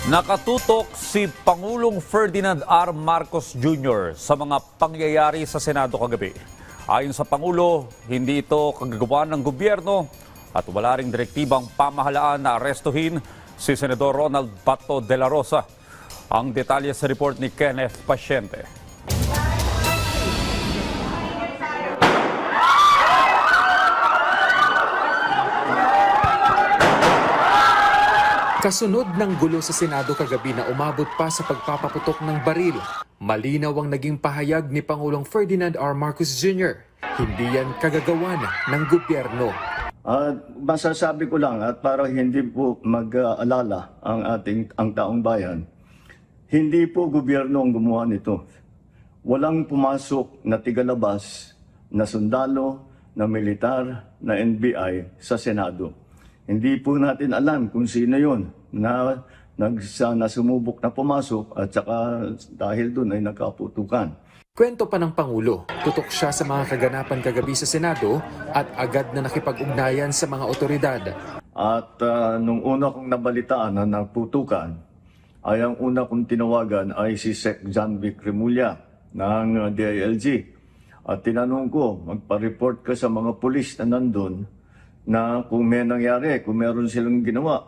Nakatutok si Pangulong Ferdinand R. Marcos Jr. sa mga pangyayari sa Senado kagabi. Ayon sa Pangulo, hindi ito kagagawa ng gobyerno at wala ring direktibang pamahalaan na arestuhin si Senador Ronald Bato de la Rosa. Ang detalye sa report ni Kenneth Pasyente. Kasunod ng gulo sa Senado kagabi na umabot pa sa pagpapaputok ng baril, malinaw ang naging pahayag ni Pangulong Ferdinand R. Marcos Jr. Hindi yan kagagawan ng gobyerno. Masasabi ko lang at para hindi po mag-alala ang taong bayan, hindi po gobyerno ang gumawa nito. Walang pumasok na tigalabas, na sundalo, na militar, na NBI sa Senado. Hindi po natin alam kung sino yun na sumubok na pumasok at saka dahil doon ay nagkaputukan. Kwento pa ng Pangulo, tutok siya sa mga kaganapan kagabi sa Senado at agad na nakipag-ugnayan sa mga otoridad. At nung una kong nabalitaan na nagputukan, ay ang una kong tinawagan ay si Sec. John Vic Remulla ng DILG. At tinanong ko, magpa-report ka sa mga pulis na nandun na kung may nangyari, kung meron silang ginawa.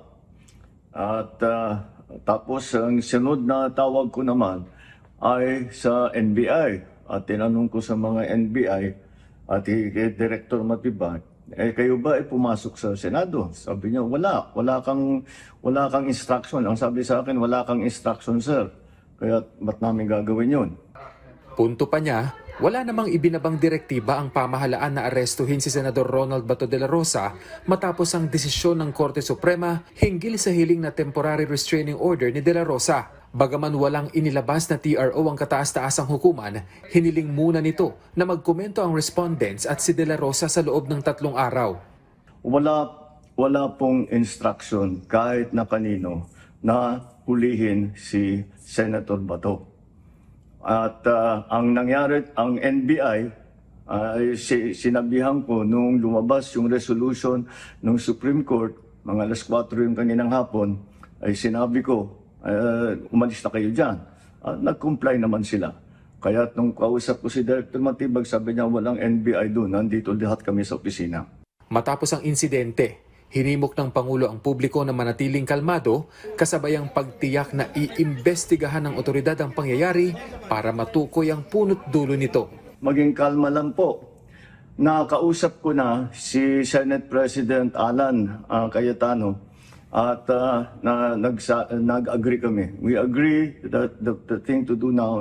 At tapos ang sunod na tawag ko naman ay sa NBI. At tinanong ko sa mga NBI at kay Director Matibag, kayo ba ay pumasok sa Senado? Sabi niya, wala kang instruction. Ang sabi sa akin, wala kang instruction, sir. Kaya ba't namin gagawin yun? Punto pa niya, wala namang ibinabang direktiba ang pamahalaan na arestuhin si Senador Ronald Bato de la Rosa matapos ang desisyon ng Korte Suprema hinggil sa hiling na temporary restraining order ni de la Rosa. Bagaman walang inilabas na TRO ang kataas-taasang hukuman, hiniling muna nito na magkomento ang respondents at si de la Rosa sa loob ng 3 araw. Wala pong instruction kahit na kanino na hulihin si Senator Bato. At ang nangyari, ang NBI, sinabihan ko nung lumabas yung resolution ng Supreme Court, mga alas 4 yung kaninang hapon, ay sinabi ko, umalis na kayo dyan. Nag-comply naman sila. Kaya nung kausap ko si Director Matibag, sabi niya walang NBI doon, nandito lahat kami sa opisina. Matapos ang insidente, hinimok ng Pangulo ang publiko na manatiling kalmado kasabay ang pagtiyak na iimbestigahan ng otoridad ang pangyayari para matukoy ang punot dulo nito. Maging kalma lang po. Nakausap ko na si Senate President Alan Cayetano at nag-agree kami. We agree that the thing to do now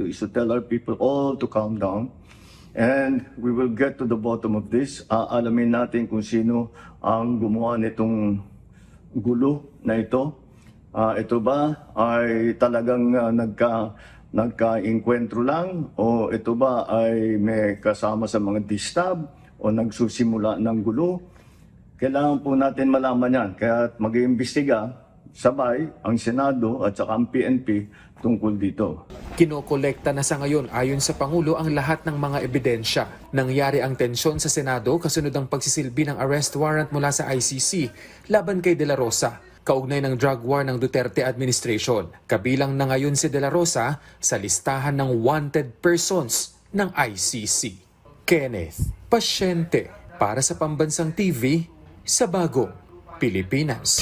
is to tell our people all to calm down. And we will get to the bottom of this. Alamin natin kung sino ang gumawa nitong gulo na ito. Ito ba ay talagang nagka-inkwentro lang? O ito ba ay may kasama sa mga distab? O nagsusimula ng gulo? Kailangan po natin malaman yan. Kaya mag-iimbestiga sabay ang Senado at saka ang PNP tungkol dito. Kinokolekta na sa ngayon ayon sa Pangulo ang lahat ng mga ebidensya. Nangyari ang tensyon sa Senado kasunod ang pagsisilbi ng arrest warrant mula sa ICC laban kay De La Rosa, kaugnay ng drug war ng Duterte administration. Kabilang na ngayon si De La Rosa sa listahan ng wanted persons ng ICC. Kenneth Pasyente para sa Pambansang TV sa Bagong Pilipinas.